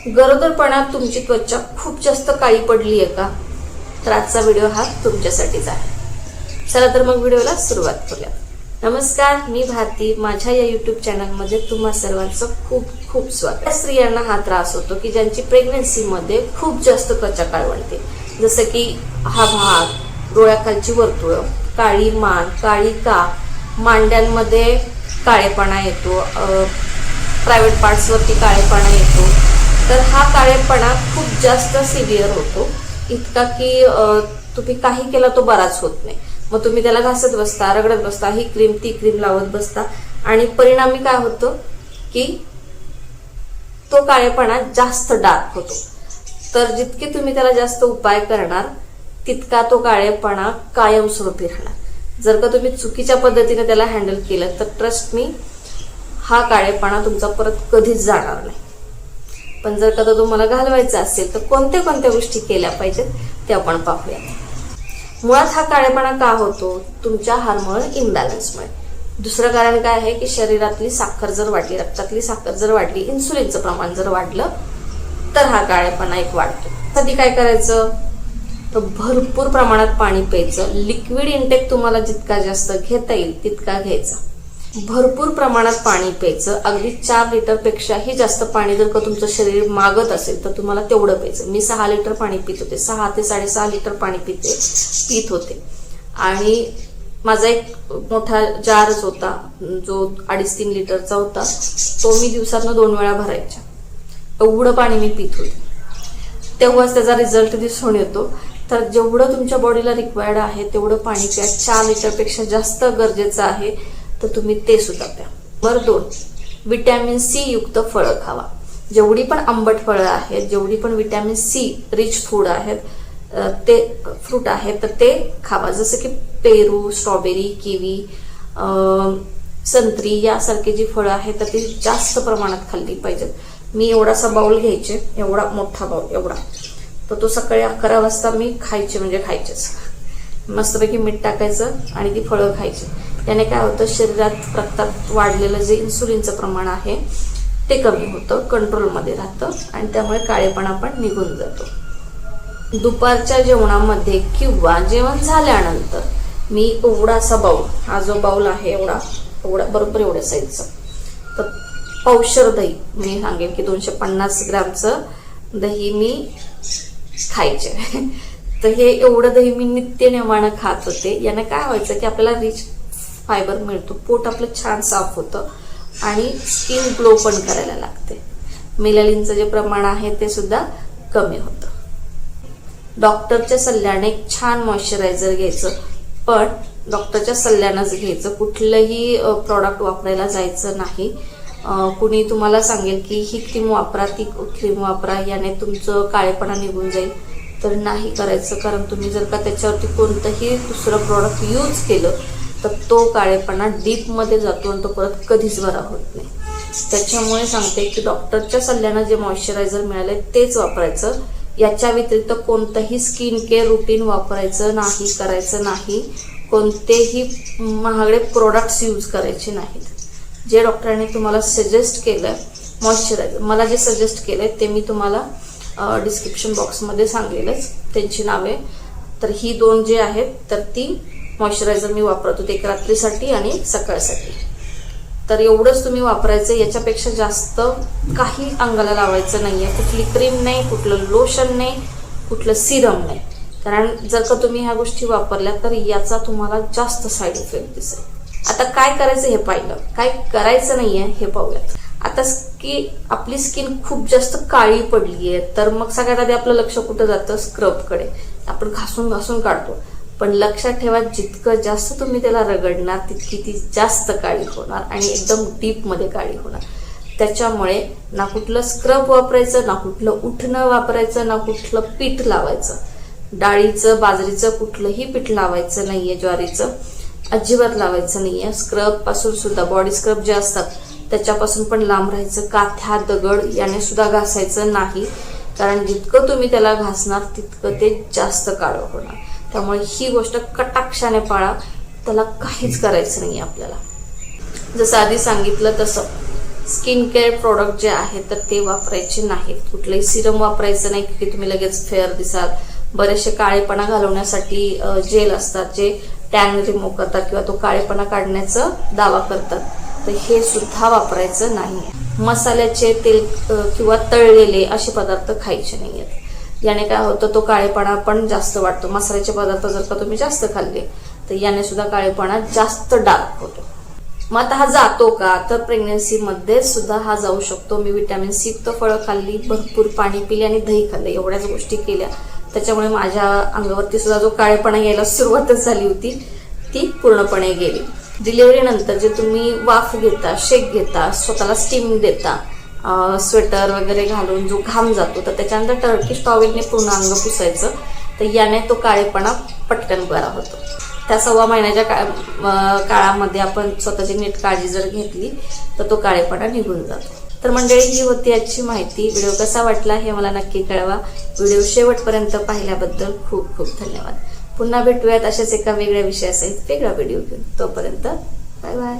गरोदरपणात तुमची त्वचा खूप जास्त काळी पडली आहे का? तर आजचा व्हिडिओ हा तुमच्यासाठीच आहे. चला तर मग व्हिडिओला सुरुवात करूया. नमस्कार, मी भारती. माझ्या या यूट्यूब चॅनलमध्ये तुम्हा सर्वांचं खूप खूप स्वागत. स्त्रियांना हा त्रास होतो की ज्यांची प्रेग्नन्सीमध्ये खूप जास्त त्वचा काळवंडते, जसं की हा भाग, डोळ्याखालची वर्तुळं, काळी मान, काळी काप, मांड्यांमध्ये काळेपणा येतो, प्रायव्हेट पार्ट्सवरती काळेपणा येतो. तर हा काळेपणा खूप जास्त सिव्हिअर होतो, इतका की तुम्ही काही केला तो बराच होत नाही. मग तुम्ही त्याला घासत बसता, रगडत बसता, ही क्रीम ती क्रीम लावत बसता आणि परिणामी काय होतं की तो काळेपणा जास्त डार्क होतो. तर जितके तुम्ही त्याला जास्त उपाय करणार तितका तो काळेपणा कायमस्वरूपी राहणार. जर का तुम्ही चुकीच्या पद्धतीने त्याला हँडल केलं तर ट्रस्ट मी, हा काळेपणा तुमचा परत कधीच जाणार नाही. पण जर का तो तुम्हाला घालवायचा असेल तर कोणत्या कोणत्या गोष्टी केल्या पाहिजेत ते आपण पाहूया. मुळात हा काळेपणा का होतो? तुमच्या हार्मोनल इम्बॅलन्समुळे. दुसरं कारण काय आहे की शरीरातली साखर जर वाढली, रक्तातली साखर जर वाढली, इन्सुलिनचं प्रमाण जर वाढलं तर हा काळेपणा एक वाढतो. त्यासाठी काय करायचं? तर भरपूर प्रमाणात पाणी प्यायचं. लिक्विड इंटेक तुम्हाला जितका जास्त घेता येईल तितका घ्यायचा. भरपूर प्रमाणात पाणी प्यायचं. अगदी 4 लिटरपेक्षाही जास्त पाणी जर का तुमचं शरीर मागत असेल तर तुम्हाला तेवढं प्यायचं. मी 6 लिटर पाणी पित होते, 6 ते 6.5 लिटर पाणी पित होते. आणि माझा एक मोठा जारच होता जो 2.5-3 लिटरचा होता, तो मी दिवसातनं 2 वेळा भरायच्या. एवढं पाणी मी पित होते. तेव्हाच त्याचा रिझल्ट दिसून येतो. तर जेवढं तुमच्या बॉडीला रिक्वायर्ड आहे तेवढं पाणी प्या. 4 लिटरपेक्षा जास्त गरजेचं आहे तर तुम्ही ते सुद्धा प्या. नंबर 2, विटॅमिन सी युक्त फळं खावा. जेवढी पण आंबट फळं आहेत, जेवढी पण विटॅमिन सी रिच फूड आहेत, ते फ्रूट आहेत तर ते खावा. जसं की पेरू, स्ट्रॉबेरी, किवी, संत्री यासारखी जी फळं आहेत तर ती जास्त प्रमाणात खाल्ली पाहिजेत. मी एवढासा बाउल घ्यायचे, एवढा मोठा बाउल एवढा, तर तो सकाळी 11 वाजता मी खायचे, म्हणजे खायचेच. मस्तपैकी मीठ टाकायचं आणि ती फळं खायची. त्याने काय होतं, शरीरात रक्तात वाढलेलं जे इन्सुलिनचं प्रमाण आहे ते कमी होतं, कंट्रोलमध्ये राहतं आणि त्यामुळे काळेपणा पण निघून जातो. दुपारच्या जेवणामध्ये किंवा जेवण झाल्यानंतर मी एवढासा बाउल, हा जो बाउल आहे एवढा बरोबर एवढ्या साईजचा, तर पावशर दही, मी सांगेन की 250 ग्रॅमचं दही मी खायचे. तर हे एवढं दही मी नित्यनेमानं खात होते. याने काय व्हायचं की आपल्याला रिच फायबर मिळतो, पोट आपलं छान साफ होतं आणि स्किन ग्लो पण करायला लागते. मेलानिनचं जे प्रमाण आहे ते सुद्धा कमी होतं. डॉक्टरच्या सल्ल्याने एक छान मॉइश्चरायझर घ्यायचं, पण डॉक्टरच्या सल्ल्यानंच घ्यायचं. कुठलंही प्रॉडक्ट वापरायला जायचं नाही. कुणी तुम्हाला सांगेल की ही क्रीम वापरा, ती क्रीम वापरा, याने तुमचं काळेपणा निघून जाईल, तर नाही करायचं. कारण तुम्ही जर का त्याच्यावरती कोणतंही दुसरं प्रॉडक्ट यूज केलं तर तो काळेपणा डीपमध्ये जातो आणि तो परत कधीच बरा होत नाही. त्याच्यामुळे सांगते की डॉक्टरच्या सल्ल्यानं जे मॉइश्चरायझर मिळालंय तेच वापरायचं. याच्या व्यतिरिक्त कोणतंही स्किन केअर रुटीन वापरायचं नाही, करायचं नाही. कोणतेही महागडे प्रोडक्ट्स यूज करायचे नाहीत. जे डॉक्टरांनी तुम्हाला सजेस्ट केलं मॉइश्चरायझर, मला जे सजेस्ट केलंय ते मी तुम्हाला डिस्क्रिप्शन बॉक्समध्ये सांगेलच त्यांची नावे. तर ही 2 जे आहेत तर ती मॉइश्चरायझर मी वापरत होते, एक रात्रीसाठी आणि एक सकाळसाठी. तर एवढंच तुम्ही वापरायचं, याच्यापेक्षा जास्त काही अंगाला लावायचं नाहीये. कुठली क्रीम नाही, कुठलं लोशन नाही, कुठलं सिरम नाही. कारण जर का तुम्ही ह्या गोष्टी वापरल्या तर याचा तुम्हाला जास्त साईड इफेक्ट दिसेल. आता काय करायचं हे पाहिलं, काय करायचं नाहीये हे पाहूयात. आता की आपली स्किन खूप जास्त काळी पडली आहे तर मग सगळ्यात आधी आपलं लक्ष कुठं जातं? स्क्रबकडे. आपण घासून घासून काढतो, पण लक्षात ठेवा जितकं जास्त तुम्ही त्याला रगडणार तितकी ती जास्त काळी होणार आणि एकदम डीपमध्ये काळी होणार. त्याच्यामुळे ना कुठलं स्क्रब वापरायचं, ना कुठलं उठणं वापरायचं, ना कुठलं पीठ लावायचं. डाळीचं, बाजरीचं कुठलंही पीठ लावायचं नाहीये, ज्वारीचं अजिबात लावायचं नाहीये. स्क्रब पासून सुद्धा, बॉडी स्क्रब जे असतात त्याच्यापासून पण लांब राहायचं. काथ्या, दगड याने सुद्धा घासायचं नाही, कारण जितकं तुम्ही त्याला घासणार तितकं ते जास्त काळं होणार. त्यामुळे ही गोष्ट कटाक्षाने पाळा, त्याला काहीच करायचं नाही आपल्याला. जसं आधी सांगितलं तसं स्किन केअर प्रोडक्ट जे आहेत तर ते वापरायचे नाहीत. कुठलंही सिरम वापरायचं नाही की तुम्ही लगेच फेअर दिसाल. बरेचसे काळेपणा घालवण्यासाठी जेल असतात जे टॅन रिमूव्ह करतात किंवा तो काळेपणा काढण्याचा दावा करतात, तर हे सुद्धा वापरायचं नाही. मसाल्याचे तेल किंवा तळलेले असे पदार्थ खायचे नाहीयेत. याने काय होतं, तो काळेपणा पण जास्त वाढतो. मसाल्याचे पदार्थ जर का तुम्ही जास्त खाल्ले तर याने सुद्धा काळेपणा जास्त डार्क होतो. मग आता हा जातो का, तर प्रेग्नन्सीमध्ये सुद्धा हा जाऊ शकतो. मी व्हिटॅमिन सी युक्त फळं खाल्ली, भरपूर पाणी पिले आणि दही खाल्लं, एवढ्याच गोष्टी केल्या. त्याच्यामुळे माझ्या अंगावरती सुद्धा जो काळेपणा यायला सुरुवातच झाली होती ती पूर्णपणे गेली. डिलिव्हरी नंतर जे तुम्ही वाफ घेता, शेक घेता, स्वतःला स्टीम देता, स्वेटर वगैरे घालून जो घाम जातो, तर त्याच्यानंतर टर्किश टॉवेलने पूर्ण अंग पुसायचं, तर याने तो काळेपणा पटकन बरा होतो. त्या 6 महिन्याच्या काळामध्ये आपण स्वतःची नीट काळजी जर घेतली तर तो काळेपणा निघून जातो. तर मंडळी, ही होती आजची माहिती. व्हिडिओ कसा वाटला हे मला नक्की कळवा. व्हिडिओ शेवटपर्यंत पाहिल्याबद्दल खूप खूप धन्यवाद. पुन्हा भेटूयात अशाच एका वेगळ्या विषयासहित वेगळा व्हिडिओ घेऊन. तोपर्यंत बाय बाय.